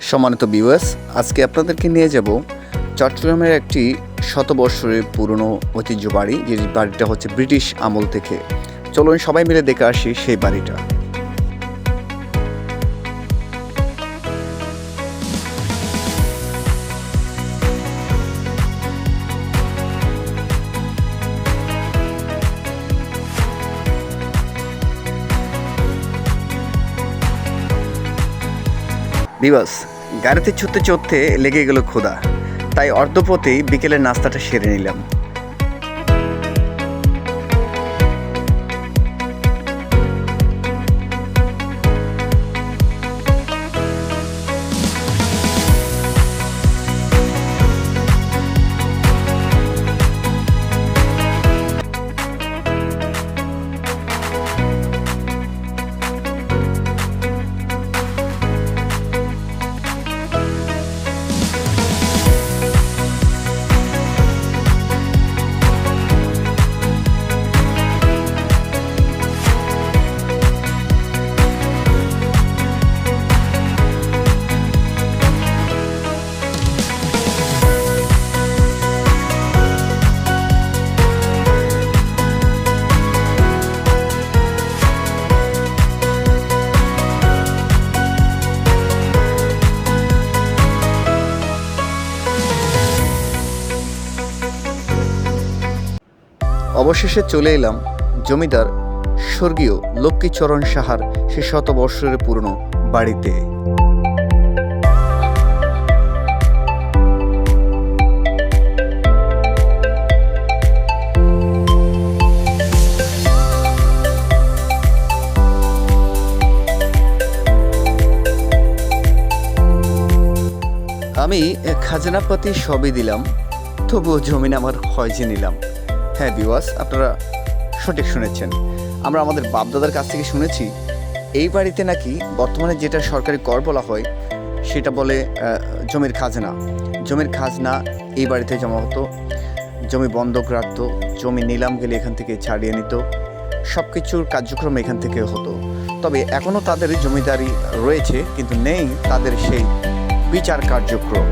সম্মানিত ভিউয়ার্স, আজকে আপনাদেরকে নিয়ে যাব চট্টগ্রামের একটি শতবর্ষের পুরনো ঐতিহ্য বাড়ি, যে বাড়িটা হচ্ছে ব্রিটিশ আমল থেকে। চলুন সবাই মিলে দেখে আসি সেই বাড়িটা। ভিউয়ার্স, গাড়িতে ছুটতে ছুটতে লেগে গেল ক্ষুধা, তাই অর্ধপথেই বিকেলের নাস্তাটা সেরে নিলাম। অবশেষে চলে এলাম জমিদার স্বর্গীয় লক্ষ্মীচরণ সাহার সে শতবর্ষের পুরনো বাড়িতে। আমি খাজনাপাতি সবই দিলাম, তবুও জমিন আমার হয়জে নিলাম। হ্যাঁ ভিউয়ার্স, আপনারা সঠিক শুনেছেন। আমরা আমাদের বাপদাদার কাছ থেকে শুনেছি এই বাড়িতে নাকি বর্তমানে যেটা সরকারি কর বলা হয় সেটা বলে জমির খাজনা। জমির খাজনা এই বাড়িতে জমা হতো, জমি বন্ধক রাখতো, জমি নিলাম গেলে এখান থেকে ছাড়িয়ে নিত, সব কিছুর কার্যক্রম এখান থেকে হতো। তবে এখনও তাদের জমিদারি রয়েছে, কিন্তু নেই তাদের সেই বিচার কার্যক্রম।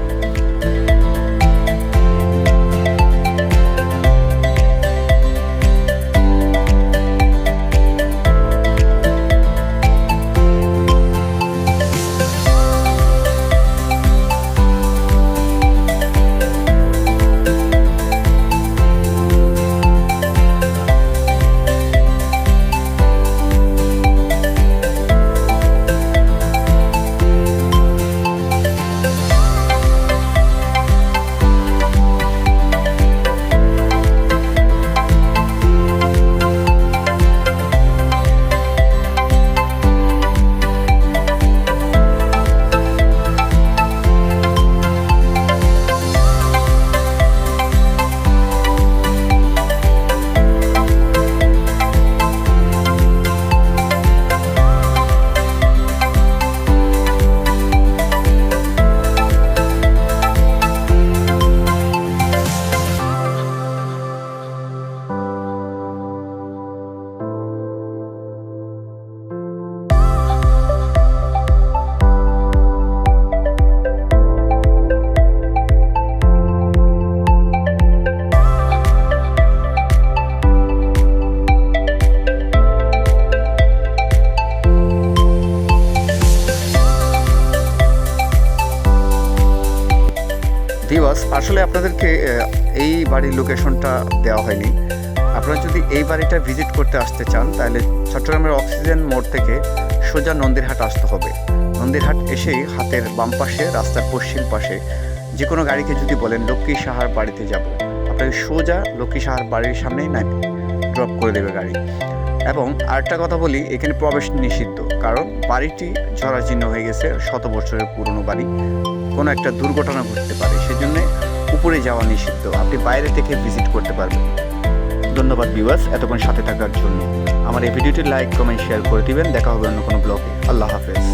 আসলে আপনাদেরকে এই বাড়ির লোকেশনটা দেওয়া হয়নি। আপনারা যদি এই বাড়িটা ভিজিট করতে আসতে চান তাহলে চট্টগ্রামের অক্সিজেন মোড় থেকে সোজা নন্দীরহাট আসতে হবে। নন্দীরহাট এসেই হাতের বাম পাশে রাস্তার পশ্চিম পাশে যে কোনো গাড়িকে যদি বলেন লক্ষ্মী সাহার বাড়িতে যাব, আপনাকে সোজা লক্ষ্মী সাহার বাড়ির সামনেই না ড্রপ করে দেবে গাড়ি। এবং আরেকটা কথা বলি, এখানে প্রবেশ নিষিদ্ধ, কারণ বাড়িটি জরাজীর্ণ হয়ে গেছে, শত বছরের পুরনো বাড়ি, কোনো একটা দুর্ঘটনা ঘটতে পারে, সেজন্য উপরে যাওয়া নিষিদ্ধ। আপনি বাইরে থেকে ভিজিট করতে পারবেন। ধন্যবাদ ভিউয়ার্স এতক্ষণ সাথে থাকার জন্য। আমার এই ভিডিওটি লাইক, কমেন্ট, শেয়ার করে দিবেন। দেখা হবে অন্য কোনো ব্লগে। আল্লাহ হাফেজ।